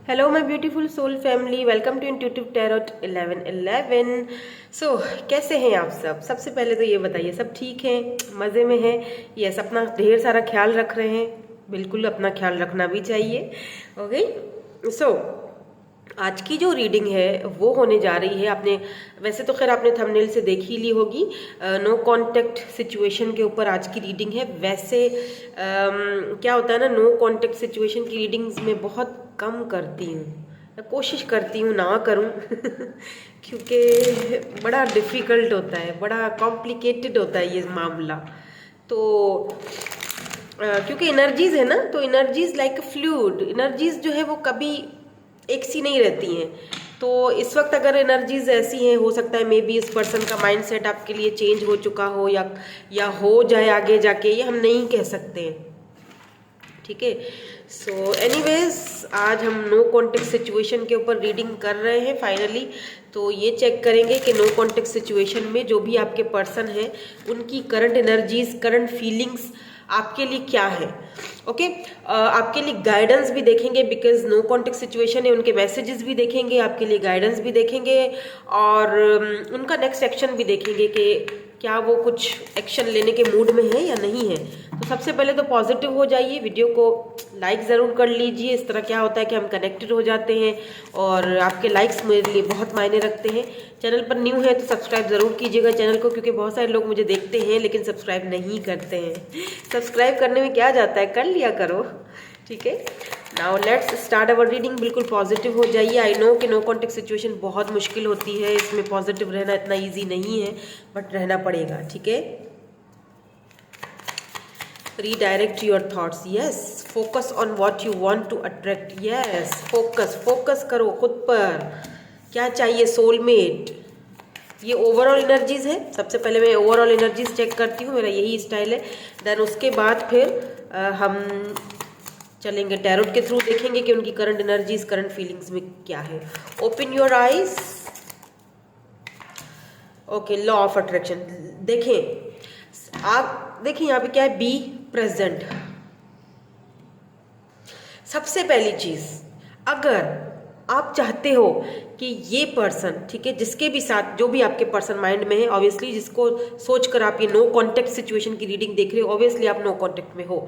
Hello my beautiful soul family, welcome to intuitive tarot 1111। So कैसे हैं आप सब? सबसे पहले तो ये बताइए, सब ठीक हैं, मज़े में हैं? यस, अपना ढेर सारा ख्याल रख रहे हैं। बिल्कुल अपना ख्याल रखना भी चाहिए। ओके, सो आज की जो रीडिंग है वो होने जा रही है, आपने वैसे तो खैर आपने थंबनेल से देख ही ली होगी, नो कांटेक्ट सिचुएशन के ऊपर आज की रीडिंग है। वैसे क्या होता है ना, नो कांटेक्ट सिचुएशन की रीडिंग्स में बहुत कम करती हूँ, कोशिश करती हूँ ना करूँ क्योंकि बड़ा डिफ़िकल्ट होता है, बड़ा कॉम्प्लिकेटेड होता है ये मामला। तो क्योंकि एनर्जीज है ना, तो एनर्जीज लाइक फ्लूइड, एनर्जीज जो है वो कभी एक सी नहीं रहती हैं। तो इस वक्त अगर एनर्जीज ऐसी हैं, हो सकता है मे बी इस पर्सन का माइंडसेट आपके लिए चेंज हो चुका हो या हो जाए आगे जाके, ये हम नहीं कह सकते हैं। ठीक है, सो एनीवेज आज हम नो कॉन्टेक्ट सिचुएशन के ऊपर रीडिंग कर रहे हैं फाइनली। तो ये चेक करेंगे कि नो कॉन्टेक्ट सिचुएशन में जो भी आपके पर्सन हैं उनकी करंट एनर्जीज, करंट फीलिंग्स आपके लिए क्या है। ओके, आपके लिए गाइडेंस भी देखेंगे, बिकॉज नो कॉन्टेक्ट सिचुएशन है, उनके मैसेजेस भी देखेंगे, आपके लिए गाइडेंस भी देखेंगे और उनका नेक्स्ट एक्शन भी देखेंगे कि क्या वो कुछ एक्शन लेने के मूड में है या नहीं है। तो सबसे पहले तो पॉजिटिव हो जाइए, वीडियो को लाइक ज़रूर कर लीजिए। इस तरह क्या होता है कि हम कनेक्टेड हो जाते हैं और आपके लाइक्स मेरे लिए बहुत मायने रखते हैं। चैनल पर न्यू है तो सब्सक्राइब ज़रूर कीजिएगा चैनल को, क्योंकि बहुत सारे लोग मुझे देखते हैं लेकिन सब्सक्राइब नहीं करते हैं। सब्सक्राइब करने में क्या जाता है, कर लिया करो। ठीक है, now let's start our reading. बिल्कुल पॉजिटिव हो जाइए। आई नो कि नो कॉन्टेक्ट सिचुएशन बहुत मुश्किल होती है, इसमें पॉजिटिव रहना इतना इजी नहीं है, बट रहना पड़ेगा। ठीक है, redirect your thoughts. Yes, focus on what you want to attract. Yes, focus करो खुद पर, क्या चाहिए सोलमेट। ये ओवरऑल एनर्जीज है। सबसे पहले मैं ओवरऑल एनर्जीज चेक करती हूँ, मेरा यही स्टाइल है। देन उसके बाद फिर हम चलेंगे टैरोट के थ्रू, देखेंगे कि उनकी करंट एनर्जीज, करंट फीलिंग्स में क्या है। Open your eyes. Okay, law of attraction देखें। आप देखिए यहाँ पे क्या है, बी प्रेजेंट। सबसे पहली चीज, अगर आप चाहते हो कि ये पर्सन, ठीक है, जिसके भी साथ जो भी आपके पर्सन माइंड में है, ऑब्वियसली जिसको सोचकर आप ये नो कांटेक्ट सिचुएशन की रीडिंग देख रहे हो, ऑब्वियसली आप नो कांटेक्ट में हो।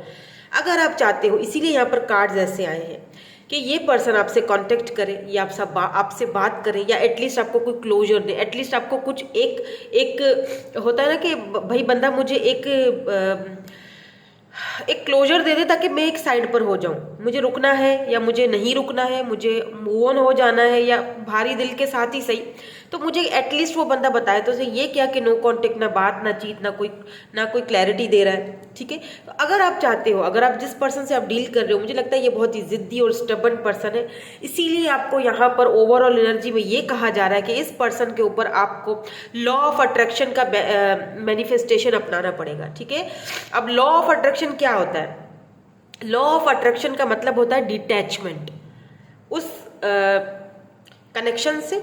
अगर आप चाहते हो, इसीलिए यहाँ पर कार्ड्स ऐसे आए हैं कि ये पर्सन आपसे कांटेक्ट करे या आपसे बात करे, या एटलीस्ट आपको कोई क्लोजर दे, एटलीस्ट आपको कुछ एक होता है ना कि भाई बंदा मुझे एक क्लोजर दे दे, ताकि मैं एक साइड पर हो जाऊं, मुझे रुकना है या मुझे नहीं रुकना है, मुझे मूव ऑन हो जाना है या भारी दिल के साथ ही सही, तो मुझे एटलीस्ट वो बंदा बताए तो सही। ये क्या कि नो कांटेक्ट, ना बात, ना चीत, ना कोई क्लैरिटी दे रहा है। ठीक है, तो अगर आप चाहते हो, अगर आप जिस पर्सन से आप डील कर रहे हो, मुझे लगता है ये बहुत ही जिद्दी और स्टबर्न पर्सन है, इसीलिए आपको यहाँ पर ओवरऑल एनर्जी में ये कहा जा रहा है कि इस पर्सन के ऊपर आपको लॉ ऑफ अट्रैक्शन का मैनिफेस्टेशन अपनाना पड़ेगा। ठीक है, अब लॉ ऑफ अट्रैक्शन क्या होता है? लॉ ऑफ अट्रैक्शन का मतलब होता है डिटैचमेंट उस कनेक्शन से,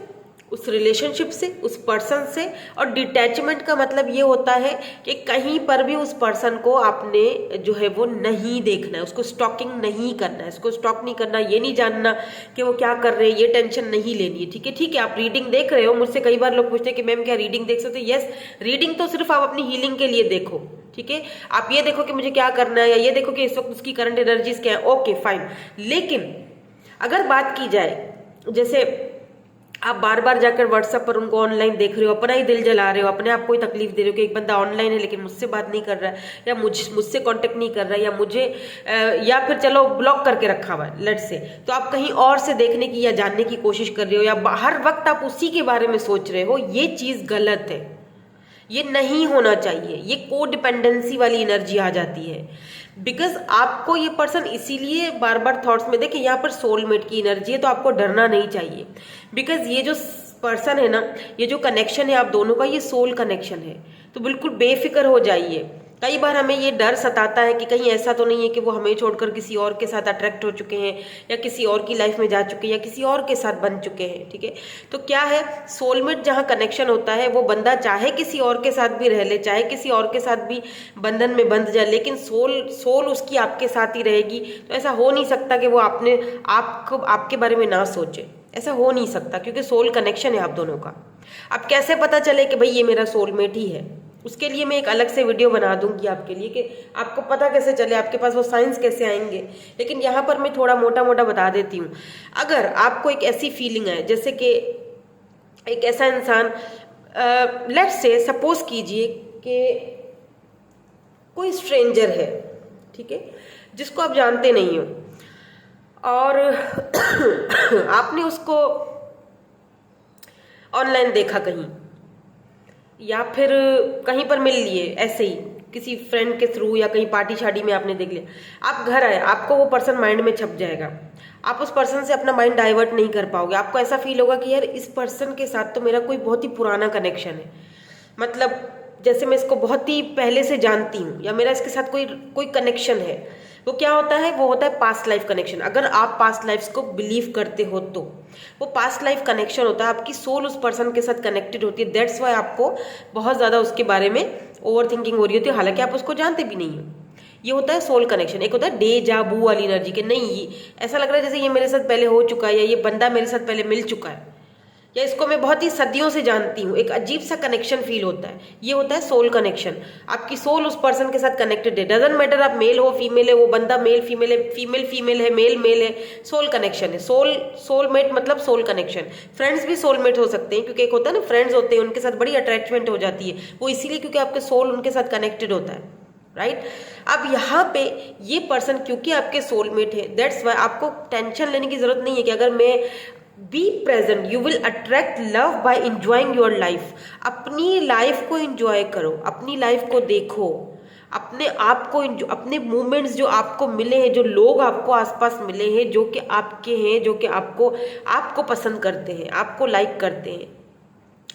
उस रिलेशनशिप से, उस पर्सन से। और डिटैचमेंट का मतलब ये होता है कि कहीं पर भी उस पर्सन को आपने जो है वो नहीं देखना है, उसको स्टॉकिंग नहीं करना है, उसको स्टॉक नहीं करना, ये नहीं जानना कि वो क्या कर रहे हैं, ये टेंशन नहीं लेनी है। ठीक है, ठीक है, आप रीडिंग देख रहे हो, मुझसे कई बार लोग पूछते हैं कि मैम क्या रीडिंग देख सकते हो? यस, रीडिंग तो सिर्फ आप अपनी हीलिंग के लिए देखो। ठीक है, आप ये देखो कि मुझे क्या करना है, या ये देखो कि इस वक्त उसकी करंट एनर्जीज क्या है, ओके फाइन। लेकिन अगर बात की जाए, जैसे आप बार बार जाकर व्हाट्सएप पर उनको ऑनलाइन देख रहे हो, अपना ही दिल जला रहे हो, अपने आप को ही तकलीफ दे रहे हो कि एक बंदा ऑनलाइन है लेकिन मुझसे बात नहीं कर रहा है, या मुझसे कांटेक्ट नहीं कर रहा है, या मुझे या फिर चलो ब्लॉक करके रखा हुआ है लेट्स से, तो आप कहीं और से देखने की या जानने की कोशिश कर रहे हो, या हर वक्त आप उसी के बारे में सोच रहे हो, ये चीज़ गलत है, ये नहीं होना चाहिए। ये कोडिपेंडेंसी वाली एनर्जी आ जाती है, बिकॉज आपको ये पर्सन इसीलिए बार बार थॉट्स में, देखिए यहाँ पर सोलमेट की एनर्जी है, तो आपको डरना नहीं चाहिए, बिकॉज ये जो पर्सन है ना, ये जो कनेक्शन है आप दोनों का, ये सोल कनेक्शन है। तो बिल्कुल बेफिक्र हो जाइए कई बार हमें ये डर सताता है कि कहीं ऐसा तो नहीं है कि वो हमें छोड़कर किसी और के साथ अट्रैक्ट हो चुके हैं, या किसी और की लाइफ में जा चुके हैं, या किसी और के साथ बन चुके हैं। ठीक है, तो क्या है, सोलमेट जहाँ कनेक्शन होता है, वो बंदा चाहे किसी और के साथ भी रह ले, चाहे किसी और के साथ भी बंधन में बंध जाए, लेकिन सोल उसकी आपके साथ ही रहेगी। तो ऐसा हो नहीं सकता कि वो आपके बारे में ना सोचे, ऐसा हो नहीं सकता, क्योंकि सोल कनेक्शन है आप दोनों का। अब कैसे पता चले कि भाई ये मेरा सोलमेट ही है, उसके लिए मैं एक अलग से वीडियो बना दूंगी आपके लिए कि आपको पता कैसे चले, आपके पास वो साइंस कैसे आएंगे। लेकिन यहाँ पर मैं थोड़ा मोटा मोटा बता देती हूँ। अगर आपको एक ऐसी फीलिंग है, जैसे कि एक ऐसा इंसान, लेट्स से सपोज कीजिए कि कोई स्ट्रेंजर है, ठीक है, जिसको आप जानते नहीं हो, और आपने उसको ऑनलाइन देखा कहीं, या फिर कहीं पर मिल लिए, ऐसे ही किसी फ्रेंड के थ्रू, या कहीं पार्टी शादी में आपने देख लिया। आप घर आए, आपको वो पर्सन माइंड में छप जाएगा, आप उस पर्सन से अपना माइंड डाइवर्ट नहीं कर पाओगे। आपको ऐसा फील होगा कि यार इस पर्सन के साथ तो मेरा कोई बहुत ही पुराना कनेक्शन है, मतलब जैसे मैं इसको बहुत ही पहले से जानती हूँ, या मेरा इसके साथ कोई कनेक्शन है। वो क्या होता है, वो होता है पास्ट लाइफ कनेक्शन। अगर आप पास्ट लाइफ्स को बिलीव करते हो तो वो पास्ट लाइफ कनेक्शन होता है, आपकी सोल उस पर्सन के साथ कनेक्टेड होती है। दैट्स वाई आपको बहुत ज़्यादा उसके बारे में ओवर थिंकिंग हो रही होती है, हालांकि आप उसको जानते भी नहीं हो। ये होता है सोल कनेक्शन। एक होता है डेजा वू वाली एनर्जी के, नहीं ये ऐसा लग रहा है जैसे ये मेरे साथ पहले हो चुका है, या ये बंदा मेरे साथ पहले मिल चुका है, या इसको मैं बहुत ही सदियों से जानती हूँ, एक अजीब सा कनेक्शन फील होता है। ये होता है सोल कनेक्शन। आपकी सोल उस पर्सन के साथ कनेक्टेड है, डजंट मैटर आप मेल हो फीमेल है, वो बंदा मेल फीमेल है, फीमेल फीमेल है, मेल मेल है, सोल कनेक्शन है। सोलमेट मतलब सोल कनेक्शन। फ्रेंड्स भी सोलमेट हो सकते हैं, क्योंकि एक होता है ना, फ्रेंड्स होते हैं उनके साथ बड़ी अटैचमेंट हो जाती है, वो इसीलिए क्योंकि आपके सोल उनके साथ कनेक्टेड होता है, राइट। अब यहाँ पे ये पर्सन क्योंकि आपके सोलमेट है, दैट्स वाई आपको टेंशन लेने की जरूरत नहीं है कि अगर मैं be present, you will attract love by enjoying your life. अपनी लाइफ को इंजॉय करो, अपनी लाइफ को देखो, अपने आप को, अपने मोमेंट्स जो आपको मिले हैं, जो लोग आपको आसपास मिले हैं, जो कि आपके हैं, जो कि आपको पसंद करते हैं, आपको लाइक करते हैं,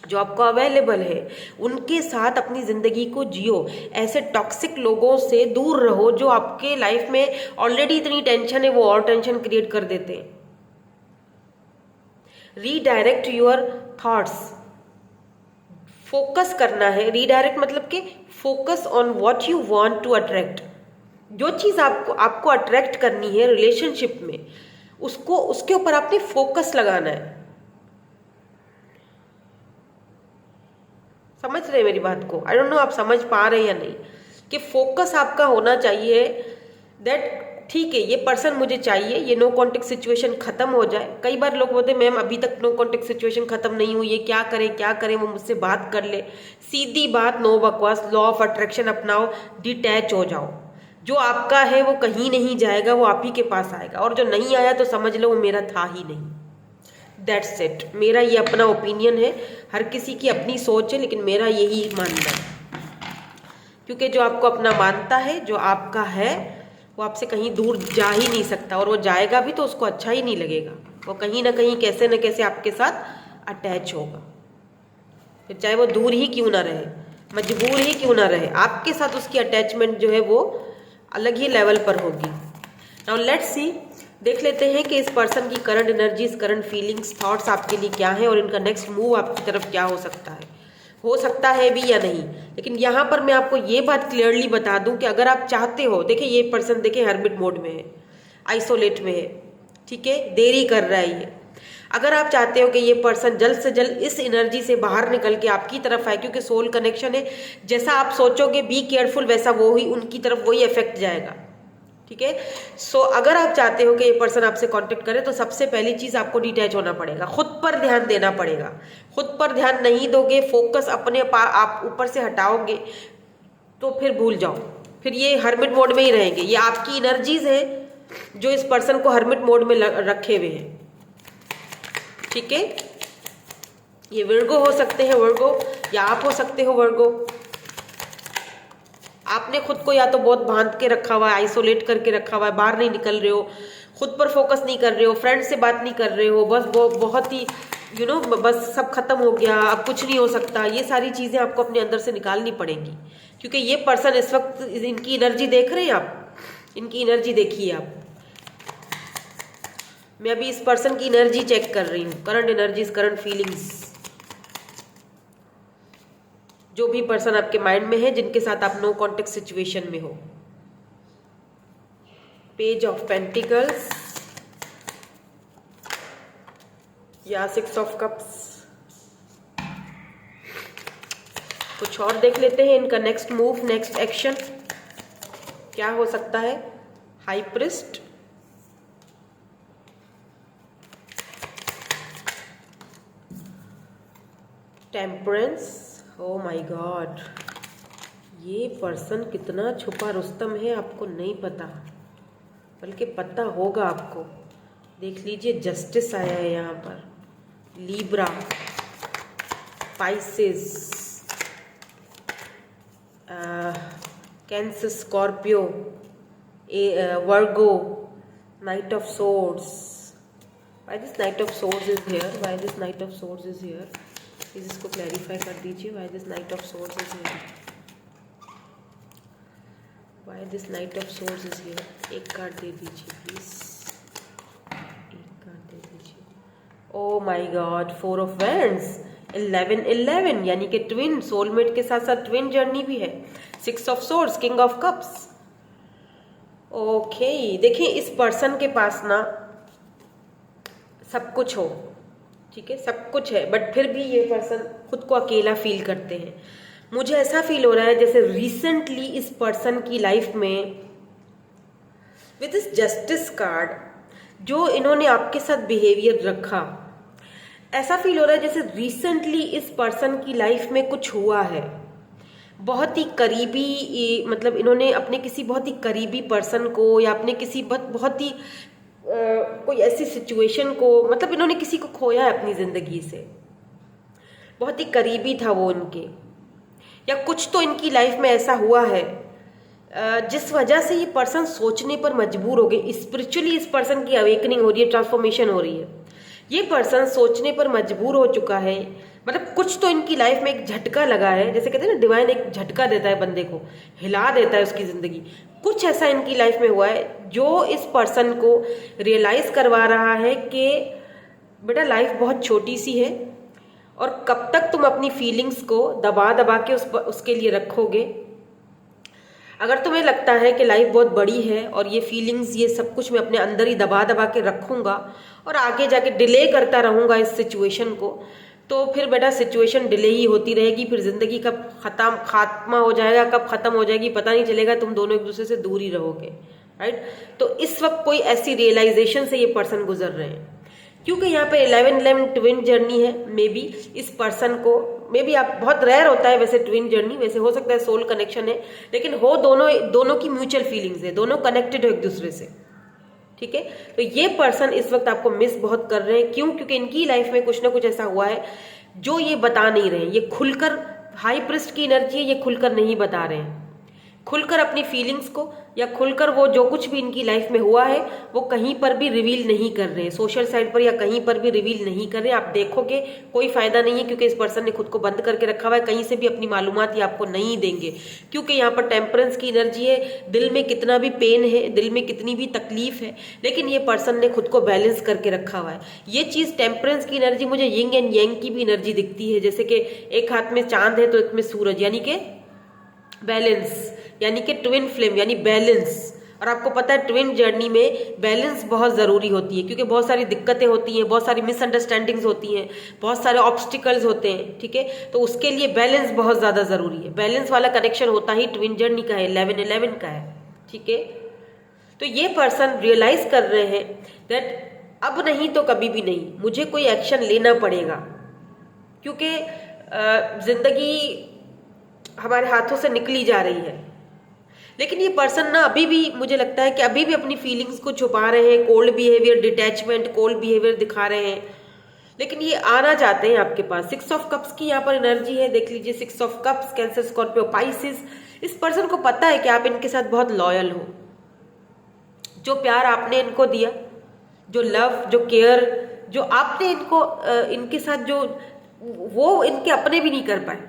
जो आपको अवेलेबल है, उनके साथ अपनी ज़िंदगी को जियो। ऐसे टॉक्सिक लोगों से दूर रहो जो आपके लाइफ में ऑलरेडी इतनी टेंशन है, वो और टेंशन क्रिएट कर देते हैं। रीडायरेक्ट योर थॉट्स, फोकस करना है। रीडायरेक्ट मतलब कि focus on what you want to attract. जो चीज़ आपको अट्रैक्ट करनी है रिलेशनशिप में, उसके ऊपर आपने फोकस लगाना है। समझ रहे हैं मेरी बात को? आई डोंट नो आप समझ पा रहे हैं या नहीं, कि फोकस आपका होना चाहिए दैट ठीक है ये पर्सन मुझे चाहिए, ये नो कॉन्टेक्ट सिचुएशन खत्म हो जाए। कई बार लोग बोलते हैं मैम अभी तक नो कॉन्टेक्ट सिचुएशन खत्म नहीं हुई है, क्या करें, वो मुझसे बात कर ले। सीधी बात, नो बकवास, लॉ ऑफ अट्रैक्शन अपनाओ, डिटैच हो जाओ। जो आपका है वो कहीं नहीं जाएगा, वो आप ही के पास आएगा, और जो नहीं आया तो समझ लो वो मेरा था ही नहीं। That's it. मेरा ये अपना ओपिनियन है, हर किसी की अपनी सोच है, लेकिन मेरा यही मानना है, क्योंकि जो आपको अपना मानता है, जो आपका है, वो आपसे कहीं दूर जा ही नहीं सकता, और वो जाएगा भी तो उसको अच्छा ही नहीं लगेगा। वो कहीं ना कहीं कैसे न कैसे आपके साथ अटैच होगा, फिर चाहे वो दूर ही क्यों ना रहे, मजबूर ही क्यों ना रहे, आपके साथ उसकी अटैचमेंट जो है वो अलग ही लेवल पर होगी। नाउ लेट्स सी, देख लेते हैं कि इस पर्सन की current energies, current feelings, thoughts आपके लिए क्या है, और इनका नेक्स्ट मूव आपकी तरफ क्या हो सकता है भी या नहीं। लेकिन यहाँ पर मैं आपको ये बात क्लियरली बता दूं कि अगर आप चाहते हो, देखिए ये पर्सन देखिए हर्मिट मोड में है, आइसोलेट में है, ठीक है, देरी कर रहा है ये। अगर आप चाहते हो कि ये पर्सन जल्द से जल्द इस एनर्जी से बाहर निकल के आपकी तरफ आए, क्योंकि सोल कनेक्शन है, जैसा आप सोचोगे बी केयरफुल, वैसा वो ही उनकी तरफ वही इफेक्ट जाएगा, ठीक है। सो अगर आप चाहते हो कि ये पर्सन आपसे कांटेक्ट करे, तो सबसे पहली चीज़ आपको डिटैच होना पड़ेगा, खुद पर ध्यान देना पड़ेगा। खुद पर ध्यान नहीं दोगे, फोकस अपने आप ऊपर से हटाओगे, तो फिर भूल जाओ, फिर ये हर्मिट मोड में ही रहेंगे। ये आपकी एनर्जीज है जो इस पर्सन को हर्मिट मोड में रखे हुए हैं, ठीक है। ये वर्गो हो सकते हैं, वर्गो, या आप हो सकते हो वर्गो। आपने खुद को या तो बहुत बांध के रखा हुआ है, आइसोलेट करके रखा हुआ है, बाहर नहीं निकल रहे हो, खुद पर फोकस नहीं कर रहे हो, फ्रेंड से बात नहीं कर रहे हो, बस बहुत ही बस सब खत्म हो गया, अब कुछ नहीं हो सकता। ये सारी चीज़ें आपको अपने अंदर से निकालनी पड़ेंगी, क्योंकि ये पर्सन इस वक्त, इनकी एनर्जी देख रहे हैं आप, इनकी एनर्जी देखिए आप। मैं अभी इस पर्सन की एनर्जी चेक कर रही हूँ, करंट एनर्जीज, करंट फीलिंग्स। जो भी पर्सन आपके माइंड में है, जिनके साथ आप नो कॉन्टेक्ट सिचुएशन में हो। पेज ऑफ पेंटिकल्स या 6 ऑफ कप्स। कुछ और देख लेते हैं इनका नेक्स्ट मूव, नेक्स्ट एक्शन क्या हो सकता है। High priest, temperance. Oh my God, ये पर्सन कितना छुपा रुस्तम है आपको नहीं पता, बल्कि पता होगा आपको। देख लीजिए, जस्टिस आया है यहाँ पर। Libra, Pisces, cancer, Scorpio, Virgo, night of swords. Why this night of swords is here? Why this night of swords is here? Please इसको क्लैरिफाई कर दीजिए। Why this night of swords is here? Why this night of swords is here? एक card दे दीजिए please, एक card दे दीजिए। Oh my God, 4 of wands, 11 यानी कि twin, soulmate के साथ साथ ट्विन जर्नी भी है। 6 of swords, king of cups. Okay, देखिए इस पर्सन के पास ना सब कुछ हो, ठीक है, सब कुछ है, बट फिर भी ये पर्सन खुद को अकेला फील करते हैं। मुझे ऐसा फील हो रहा है जैसे रिसेंटली इस पर्सन की लाइफ में विद दिस जस्टिस कार्ड, जो इन्होंने आपके साथ बिहेवियर रखा, ऐसा फील हो रहा है जैसे रिसेंटली इस पर्सन की लाइफ में कुछ हुआ है। बहुत ही करीबी, मतलब इन्होंने अपने किसी बहुत ही करीबी पर्सन को, या अपने किसी बहुत ही कोई ऐसी सिचुएशन को, मतलब इन्होंने किसी को खोया है अपनी ज़िंदगी से, बहुत ही करीबी था वो इनके, या कुछ तो इनकी लाइफ में ऐसा हुआ है जिस वजह से ये पर्सन सोचने पर मजबूर हो गए। स्पिरिचुअली इस पर्सन की अवेकनिंग हो रही है, ट्रांसफॉर्मेशन हो रही है। ये पर्सन सोचने पर मजबूर हो चुका है, मतलब कुछ तो इनकी लाइफ में एक झटका लगा है, जैसे कहते हैं ना, डिवाइन एक झटका देता है बंदे को, हिला देता है उसकी ज़िंदगी। कुछ ऐसा इनकी लाइफ में हुआ है जो इस पर्सन को रियलाइज़ करवा रहा है कि बेटा लाइफ बहुत छोटी सी है, और कब तक तुम अपनी फीलिंग्स को दबा दबा के उसके लिए रखोगे। अगर तुम्हें लगता है कि लाइफ बहुत बड़ी है और ये फीलिंग्स, ये सब कुछ मैं अपने अंदर ही दबा दबा के रखूँगा और आगे जाके डिले करता रहूँगा इस सिचुएशन को, तो फिर बेटा सिचुएशन डिले ही होती रहेगी। फिर ज़िंदगी कब खात्मा हो जाएगा, कब ख़त्म हो जाएगी पता नहीं चलेगा, तुम दोनों एक दूसरे से दूर ही रहोगे, राइट। तो इस वक्त कोई ऐसी रियलाइजेशन से ये पर्सन गुजर रहे हैं, क्योंकि यहाँ पे 11 ट्विन जर्नी है। मे बी इस पर्सन को, मे बी आप, बहुत रेयर होता है वैसे ट्विन जर्नी, वैसे हो सकता है सोल कनेक्शन है, लेकिन हो दोनों की म्यूचुअल फीलिंग्स है, दोनों कनेक्टेड हो एक दूसरे से, ठीक है। तो ये पर्सन इस वक्त आपको मिस बहुत कर रहे हैं। क्यों? क्योंकि इनकी लाइफ में कुछ ना कुछ ऐसा हुआ है जो ये बता नहीं रहे हैं। ये खुलकर, हाई प्रिस्ट की एनर्जी है, ये खुलकर नहीं बता रहे हैं, खुलकर अपनी फीलिंग्स को, या खुलकर वो जो कुछ भी इनकी लाइफ में हुआ है वो कहीं पर भी रिवील नहीं कर रहे हैं, सोशल साइट पर या कहीं पर भी रिवील नहीं कर रहे हैं। आप देखोगे कोई फायदा नहीं है, क्योंकि इस पर्सन ने खुद को बंद करके रखा हुआ है, कहीं से भी अपनी मालूमात ये आपको नहीं देंगे, क्योंकि यहाँ पर टेम्परेंस की एनर्जी है। दिल में कितना भी पेन है, दिल में कितनी भी तकलीफ है, लेकिन ये पर्सन ने खुद को बैलेंस करके रखा हुआ है। ये चीज़, टेम्परेंस की एनर्जी, मुझे यिंग एंड यांग की भी एनर्जी दिखती है, जैसे कि एक हाथ में चांद है तो एक में सूरज, यानी कि बैलेंस, यानी कि ट्विन फ्लेम, यानी बैलेंस। और आपको पता है ट्विन जर्नी में बैलेंस बहुत ज़रूरी होती है, क्योंकि बहुत सारी दिक्कतें होती हैं, बहुत सारी मिसअंडरस्टैंडिंग्स होती हैं, बहुत सारे ऑब्स्टिकल्स होते हैं, ठीक है। तो उसके लिए बैलेंस बहुत ज़्यादा ज़रूरी है। बैलेंस वाला कनेक्शन होता ही ट्विन जर्नी का है, 11 का है, ठीक है। तो ये पर्सन रियलाइज कर रहे हैं दैट अब नहीं तो कभी भी नहीं, मुझे कोई एक्शन लेना पड़ेगा, क्योंकि ज़िंदगी हमारे हाथों से निकली जा रही है। लेकिन ये पर्सन ना अभी भी, मुझे लगता है कि अभी भी अपनी फीलिंग्स को छुपा रहे हैं, cold behaviour, detachment, cold behaviour दिखा रहे हैं, लेकिन ये आना चाहते हैं आपके पास। 6 ऑफ कप्स की यहाँ पर एनर्जी है, देख लीजिए, 6 of cups, cancer, Scorpio, Pisces. इस पर्सन को पता है कि आप इनके साथ बहुत लॉयल हो। जो प्यार आपने इनको दिया, जो लव, जो केयर जो आपने इनको, इनके साथ जो, वो इनके अपने भी नहीं कर पाए,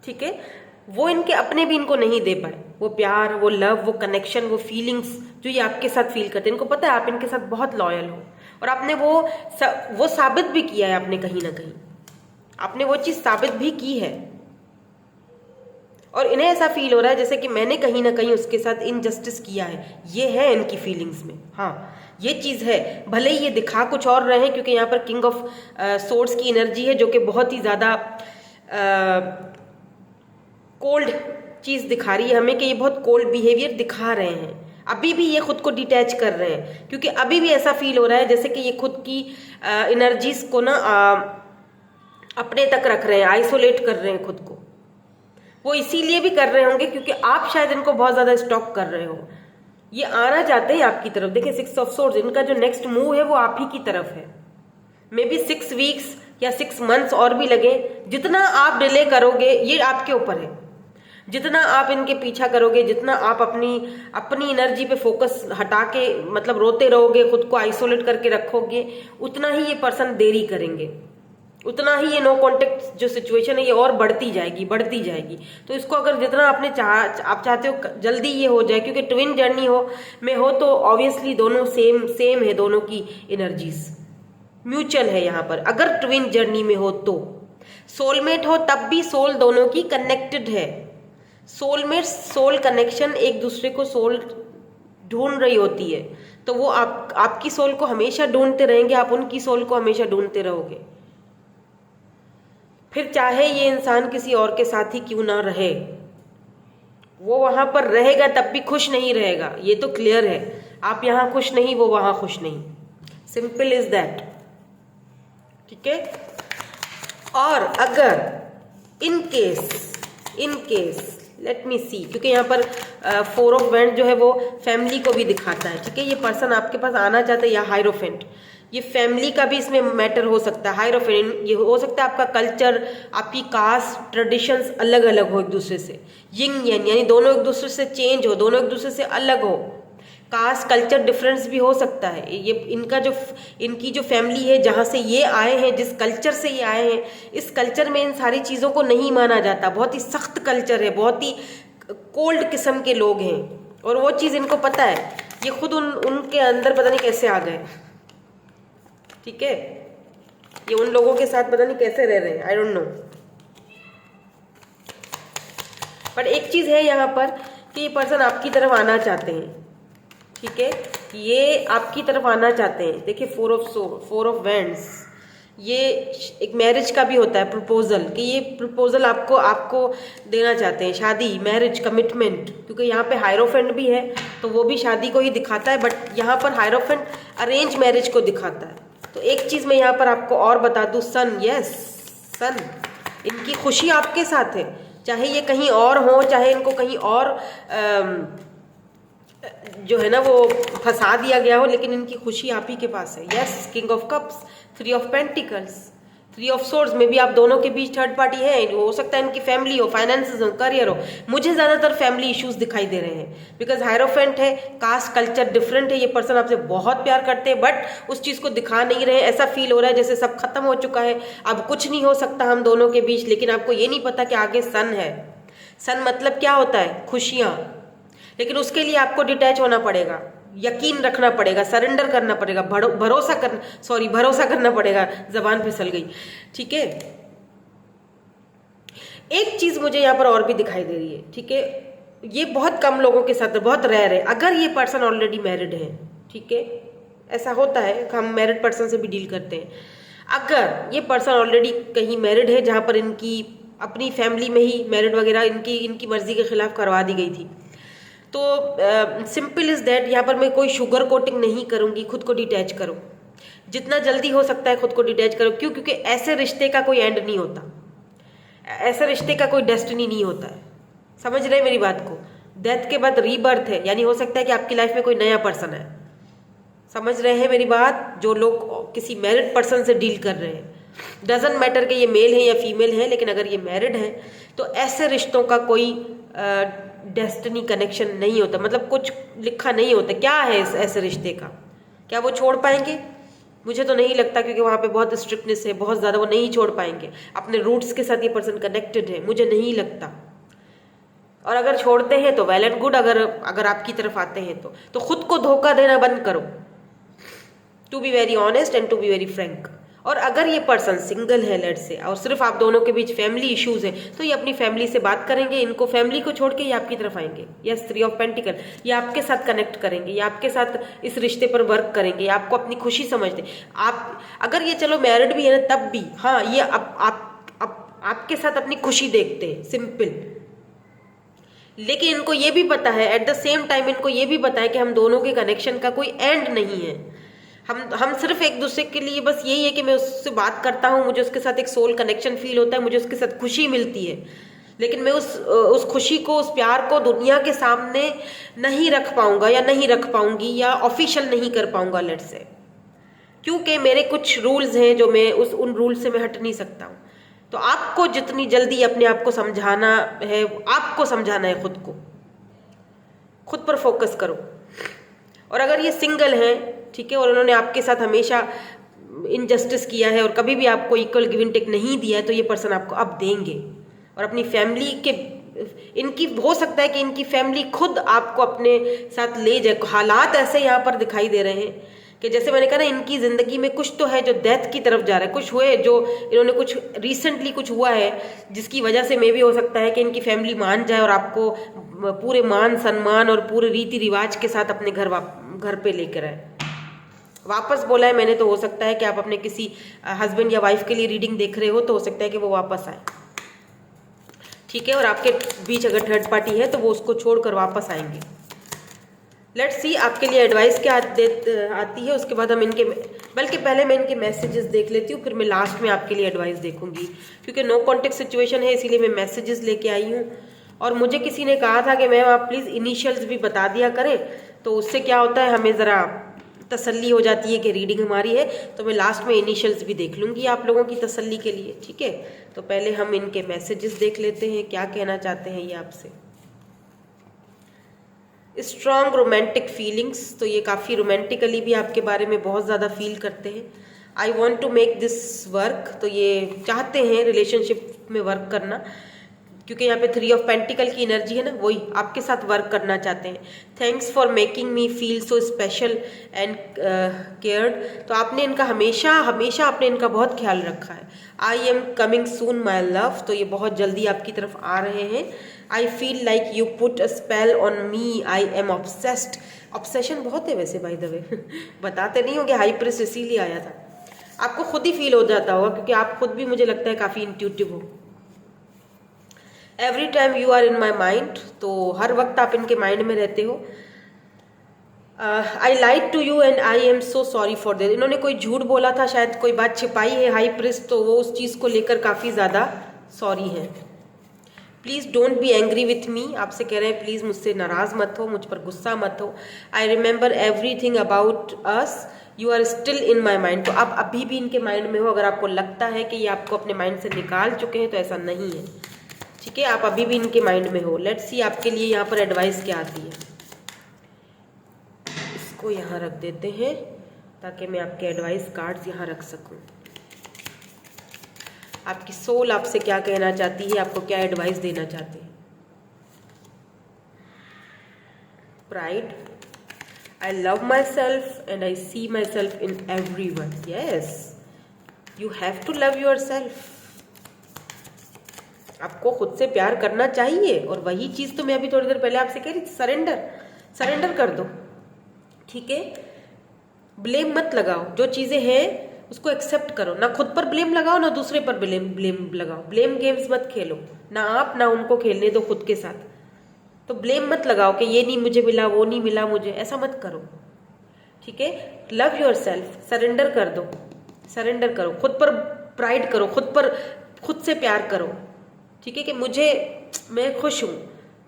ठीक है। वो इनके अपने भी इनको नहीं दे पाए, वो प्यार, वो लव, वो कनेक्शन, वो फीलिंग्स जो ये आपके साथ फील करते हैं। इनको पता है आप इनके साथ बहुत लॉयल हो, और आपने वो साबित भी किया है, आपने कहीं ना कहीं आपने वो चीज़ साबित भी की है। और इन्हें ऐसा फील हो रहा है जैसे कि मैंने कहीं ना कहीं उसके साथ इनजस्टिस किया है, ये है इनकी फीलिंग्स में। हाँ, ये चीज़ है, भले ही ये दिखा कुछ और रहे हैं, क्योंकि यहाँ पर किंग ऑफ सोर्स की एनर्जी है जो कि बहुत ही ज़्यादा कोल्ड चीज़ दिखा रही है हमें, कि ये बहुत कोल्ड बिहेवियर दिखा रहे हैं। अभी भी ये खुद को डिटैच कर रहे हैं, क्योंकि अभी भी ऐसा फील हो रहा है जैसे कि ये खुद की एनर्जीज को ना अपने तक रख रहे हैं, आइसोलेट कर रहे हैं खुद को। वो इसीलिए भी कर रहे होंगे क्योंकि आप शायद इनको बहुत ज़्यादा स्टॉक कर रहे हो। ये आना चाहते हैं आपकी तरफ। देखिए 6 ऑफ सोर्ड्स, इनका जो नेक्स्ट मूव है वो आप ही की तरफ है। मे बी 6 वीक्स या 6 मंथ्स और भी लगे, जितना आप डिले करोगे ये आपके ऊपर है। जितना आप इनके पीछा करोगे, जितना आप अपनी एनर्जी पे फोकस हटा के मतलब रोते रहोगे, खुद को आइसोलेट करके रखोगे, उतना ही ये पर्सन देरी करेंगे, उतना ही ये नो कॉन्टेक्ट जो सिचुएशन है ये और बढ़ती जाएगी। तो इसको अगर जितना आप चाहते हो जल्दी ये हो जाए, क्योंकि ट्विन जर्नी में हो तो ऑब्वियसली दोनों सेम है, दोनों की एनर्जीज म्यूचुअल है यहाँ पर। अगर ट्विन जर्नी में हो तो सोलमेट हो तब भी सोल दोनों की कनेक्टेड है। सोलमेट सोल कनेक्शन, एक दूसरे को सोल ढूंढ रही होती है, तो वो आपकी सोल को हमेशा ढूंढते रहेंगे, आप उनकी सोल को हमेशा ढूंढते रहोगे। फिर चाहे ये इंसान किसी और के साथ ही क्यों ना रहे, वो वहां पर रहेगा तब भी खुश नहीं रहेगा, ये तो क्लियर है। आप यहाँ खुश नहीं, वो वहां खुश नहीं, सिंपल इज दैट। ठीक है। और अगर इन केस लेट मी सी, क्योंकि यहाँ पर 4 ऑफ वैंड जो है वो फैमिली को भी दिखाता है। ठीक है, ये पर्सन आपके पास आना चाहता है, या हायरोफेंट, ये फैमिली का भी इसमें मैटर हो सकता है। हायरोफेंट ये हो सकता है आपका कल्चर, आपकी कास्ट, ट्रेडिशंस अलग अलग हो एक दूसरे से, यिंग यांग, यानी दोनों एक दूसरे से चेंज हो, दोनों एक दूसरे से अलग हो। कास्ट कल्चर डिफरेंस भी हो सकता है। ये इनकी जो फैमिली है, जहाँ से ये आए हैं, जिस कल्चर से ये आए हैं, इस कल्चर में इन सारी चीज़ों को नहीं माना जाता। बहुत ही सख्त कल्चर है, बहुत ही कोल्ड किस्म के लोग हैं, और वो चीज़ इनको पता है। ये खुद उनके अंदर पता नहीं कैसे आ गए। ठीक है, ये उन लोगों के साथ पता नहीं कैसे रह रहे हैं, आई डोंट नो। पर एक चीज़ है यहाँ पर कि ये पर्सन आपकी तरफ आना चाहते हैं। ठीक है, ये आपकी तरफ आना चाहते हैं। देखिए 4 ऑफ वैंड्स, ये एक मैरिज का भी होता है, प्रपोजल, कि ये प्रपोजल आपको देना चाहते हैं, शादी, मैरिज, कमिटमेंट। क्योंकि यहाँ पे हायरोफेंट भी है तो वो भी शादी को ही दिखाता है, बट यहाँ पर हायरोफेंट अरेंज मैरिज को दिखाता है। तो एक चीज़ मैं यहाँ पर आपको और बता दूँ, सन, यस सन, इनकी खुशी आपके साथ है। चाहे ये कहीं और हो, चाहे इनको कहीं और जो है ना वो फंसा दिया गया हो, लेकिन इनकी खुशी आप ही के पास है। Yes, king of cups, 3 of pentacles, 3 of swords में भी आप दोनों के बीच थर्ड पार्टी है। हो सकता है इनकी फैमिली हो, फाइनेंसेस हो, करियर हो। मुझे ज़्यादातर फैमिली इश्यूज दिखाई दे रहे हैं, बिकॉज हायरोफेंट है, कास्ट कल्चर डिफरेंट है। ये पर्सन आपसे बहुत प्यार करते हैं, बट उस चीज़ को दिखा नहीं रहे। ऐसा फील हो रहा है जैसे सब खत्म हो चुका है, अब कुछ नहीं हो सकता हम दोनों के बीच। लेकिन आपको ये नहीं पता कि आगे सन है। सन मतलब क्या होता है? खुशियाँ। लेकिन उसके लिए आपको डिटैच होना पड़ेगा, यकीन रखना पड़ेगा, सरेंडर करना पड़ेगा, भरोसा करना पड़ेगा। जबान फिसल गई। ठीक है, एक चीज मुझे यहाँ पर और भी दिखाई दे रही है। ठीक है, ये बहुत कम लोगों के साथ, बहुत रेयर है। अगर ये पर्सन ऑलरेडी मैरिड है, ठीक है, ऐसा होता है, हम मैरिड पर्सन से भी डील करते हैं। अगर ये पर्सन ऑलरेडी कहीं मैरिड है, जहाँ पर इनकी अपनी फैमिली में ही मैरिड वगैरह इनकी मर्जी के खिलाफ करवा दी गई थी, तो सिंपल इज़ दैट, यहाँ पर मैं कोई शुगर कोटिंग नहीं करूँगी। खुद को डिटैच करो, जितना जल्दी हो सकता है खुद को डिटैच करो। क्यों? क्योंकि ऐसे रिश्ते का कोई एंड नहीं होता, ऐसे रिश्ते का कोई डेस्टिनी नहीं होता है। समझ रहे हैं मेरी बात को? डेथ के बाद रीबर्थ है, यानी हो सकता है कि आपकी लाइफ में कोई नया पर्सन है। समझ रहे हैं मेरी बात? जो लोग किसी मैरिड पर्सन से डील कर रहे हैं, डजेंट मैटर कि ये मेल है या फीमेल है, लेकिन अगर ये मैरिड है तो ऐसे रिश्तों का कोई डेस्टिनी कनेक्शन नहीं होता, मतलब कुछ लिखा नहीं होता। क्या है इस ऐसे रिश्ते का? क्या वो छोड़ पाएंगे? मुझे तो नहीं लगता, क्योंकि वहाँ पे बहुत स्ट्रिक्टनेस है, बहुत ज़्यादा। वो नहीं छोड़ पाएंगे। अपने रूट्स के साथ ये पर्सन कनेक्टेड है, मुझे नहीं लगता। और अगर छोड़ते हैं तो वेल एंड गुड, अगर आपकी तरफ आते हैं तो खुद को धोखा देना बंद करो, to be very honest and to be very frank. और अगर ये पर्सन सिंगल है लेट्स से, और सिर्फ आप दोनों के बीच फैमिली इश्यूज है, तो ये अपनी फैमिली से बात करेंगे, इनको फैमिली को छोड़ के ये आपकी तरफ आएंगे। यस, 3 ऑफ पेंटिकल, ये आपके साथ कनेक्ट करेंगे, ये आपके साथ इस रिश्ते पर वर्क करेंगे, आपको अपनी खुशी समझते। आप अगर ये चलो मैरिड भी है ना तब भी, हाँ, ये आपके साथ अपनी खुशी देखते हैं, सिंपल। लेकिन इनको ये भी पता है, एट द सेम टाइम इनको ये भी पता है कि हम दोनों के कनेक्शन का कोई एंड नहीं है। हम सिर्फ एक दूसरे के लिए बस यही है कि मैं उससे बात करता हूँ, मुझे उसके साथ एक सोल कनेक्शन फील होता है, मुझे उसके साथ खुशी मिलती है, लेकिन मैं उस खुशी को, उस प्यार को दुनिया के सामने नहीं रख पाऊंगा या नहीं रख पाऊंगी या ऑफिशियल नहीं कर पाऊंगा लेट्स से, क्योंकि मेरे कुछ रूल्स हैं जो मैं उन रूल से मैं हट नहीं सकता हूँ। तो आपको जितनी जल्दी अपने आप को समझाना है, आपको समझाना है, खुद पर फोकस करो। और अगर ये सिंगल हैं, ठीक है, और उन्होंने आपके साथ हमेशा इनजस्टिस किया है और कभी भी आपको इक्वल गिव एंड टेक नहीं दिया है, तो ये पर्सन आपको अब देंगे। और अपनी फैमिली के, इनकी हो सकता है कि इनकी फैमिली खुद आपको अपने साथ ले जाए। हालात ऐसे यहाँ पर दिखाई दे रहे हैं कि जैसे मैंने कहा ना, इनकी ज़िंदगी में कुछ तो है जो डेथ की तरफ जा रहा है, कुछ हुए जो इन्होंने कुछ रिसेंटली कुछ हुआ है जिसकी वजह से मे भी हो सकता है कि इनकी फैमिली मान जाए और आपको पूरे मान सम्मान और पूरे रीति रिवाज के साथ अपने घर पे लेकर आए। वापस बोला है मैंने, तो हो सकता है कि आप अपने किसी हस्बैंड या वाइफ के लिए रीडिंग देख रहे हो, तो हो सकता है कि वो वापस आए, ठीक है। और आपके बीच अगर थर्ड पार्टी है तो वो उसको छोड़कर वापस आएंगे। लेट्स सी आपके लिए एडवाइस क्या आती है, उसके बाद हम इनके, बल्कि पहले मैं इनके मैसेजेस देख लेती हूँ, फिर मैं लास्ट में आपके लिए एडवाइस देखूंगी, क्योंकि नो कॉन्टेक्ट सिचुएशन है, इसीलिए मैं मैसेजेस लेके आई हूँ। और मुझे किसी ने कहा था कि मैम आप प्लीज़ इनिशियल्स भी बता दिया करें, तो उससे क्या होता है, हमें ज़रा तसल्ली हो जाती है कि रीडिंग हमारी है। तो मैं लास्ट में इनिशियल्स भी देख लूँगी आप लोगों की तसल्ली के लिए, ठीक है। तो पहले हम इनके मैसेजेस देख लेते हैं, क्या कहना चाहते हैं ये आपसे। स्ट्रॉन्ग रोमांटिक फीलिंग्स, तो ये काफ़ी रोमांटिकली भी आपके बारे में बहुत ज़्यादा फील करते हैं। I want to make this work, तो ये चाहते हैं रिलेशनशिप में वर्क करना, क्योंकि यहाँ पे 3 ऑफ पेंटिकल की एनर्जी है ना, वही आपके साथ वर्क करना चाहते हैं। Thanks for making me feel so special and cared, तो आपने इनका हमेशा आपने इनका बहुत ख्याल रखा है। I am coming soon my love, तो ये बहुत जल्दी आपकी तरफ आ रहे हैं। I feel like you put a spell on me, I am obsessed, obsession बहुत है वैसे बाय द वे बताते नहीं हो कि हाई प्रिस्ट इसीलिए आया था, आपको खुद ही फील हो जाता होगा, क्योंकि आप खुद भी मुझे लगता है काफ़ी इंट्यूटिव हो। Every time you are in my mind, तो हर वक्त आप इनके माइंड में रहते हो। I lied to you and I am so sorry for this, इन्होंने कोई झूठ बोला था, शायद कोई बात छिपाई है हाई प्रिस्ट, तो वो उस चीज़ को लेकर काफ़ी ज़्यादा सॉरी है। Please don't be angry with me, आपसे कह रहे हैं प्लीज़ मुझसे नाराज़ मत हो, मुझ पर गुस्सा मत हो। I remember everything about us, you are still in my mind, तो आप अभी भी इनके माइंड में हो। अगर आपको लगता है कि ये आपको अपने माइंड से निकाल चुके हैं तो ऐसा नहीं है, ठीक है, आप अभी भी इनके माइंड में हो। लेट्स सी आपके लिए यहाँ पर एडवाइस क्या आती है। इसको यहाँ रख देते हैं ताकि मैं आपके एडवाइस कार्ड्स यहाँ रख सकूँ। आपकी सोल आपसे क्या कहना चाहती है, आपको क्या एडवाइस देना चाहती है। Pride, I love myself and I see myself in everyone, yes you have to love yourself, आपको खुद से प्यार करना चाहिए। और वही चीज़ तो मैं अभी थोड़ी देर पहले आपसे कह रही थी, सरेंडर कर दो, ठीक है। ब्लेम मत लगाओ, जो चीज़ें हैं उसको एक्सेप्ट करो, ना खुद पर ब्लेम लगाओ ना दूसरे पर ब्लेम लगाओ। ब्लेम गेम्स मत खेलो, ना आप ना उनको खेलने दो खुद के साथ। तो ब्लेम मत लगाओ कि ये नहीं मुझे मिला, वो नहीं मिला मुझे, ऐसा मत करो, ठीक है। लव योर सेल्फ, सरेंडर कर दो, सरेंडर करो, खुद पर प्राइड करो, खुद से प्यार करो, ठीक है, कि मैं खुश हूँ,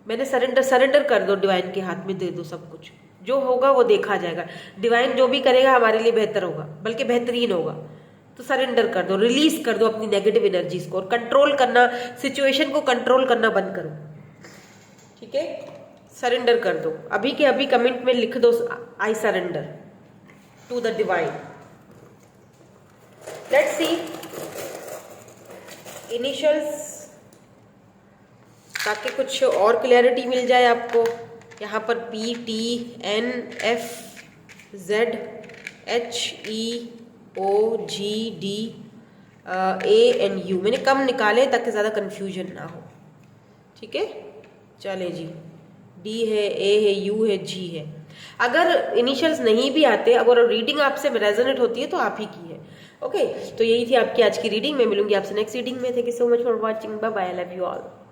मैंने सरेंडर कर दो, डिवाइन के हाथ में दे दो सब कुछ, जो होगा वो देखा जाएगा। डिवाइन जो भी करेगा हमारे लिए बेहतर होगा, बल्कि बेहतरीन होगा। तो सरेंडर कर दो, रिलीज कर दो अपनी नेगेटिव एनर्जीज को, और कंट्रोल करना, सिचुएशन को कंट्रोल करना बंद करो, ठीक है। सरेंडर कर दो, अभी के अभी कमेंट में लिख दो, I surrender to the divine. Let's see initials ताकि कुछ और क्लैरिटी मिल जाए आपको। यहाँ पर PTNFZHEOGDANU मैंने कम निकाले ताकि ज़्यादा कन्फ्यूजन ना हो। ठीक है, चले जी, D है, A है, U है, G है। अगर इनिशियल्स नहीं भी आते, अगर रीडिंग आपसे रेजोनेट होती है तो आप ही की है। ओके, तो यही थी आपकी आज की रीडिंग। मैं मिलूंगी आपसे नेक्स्ट रीडिंग में। Thank you so much for watching. Bye bye, I love you all.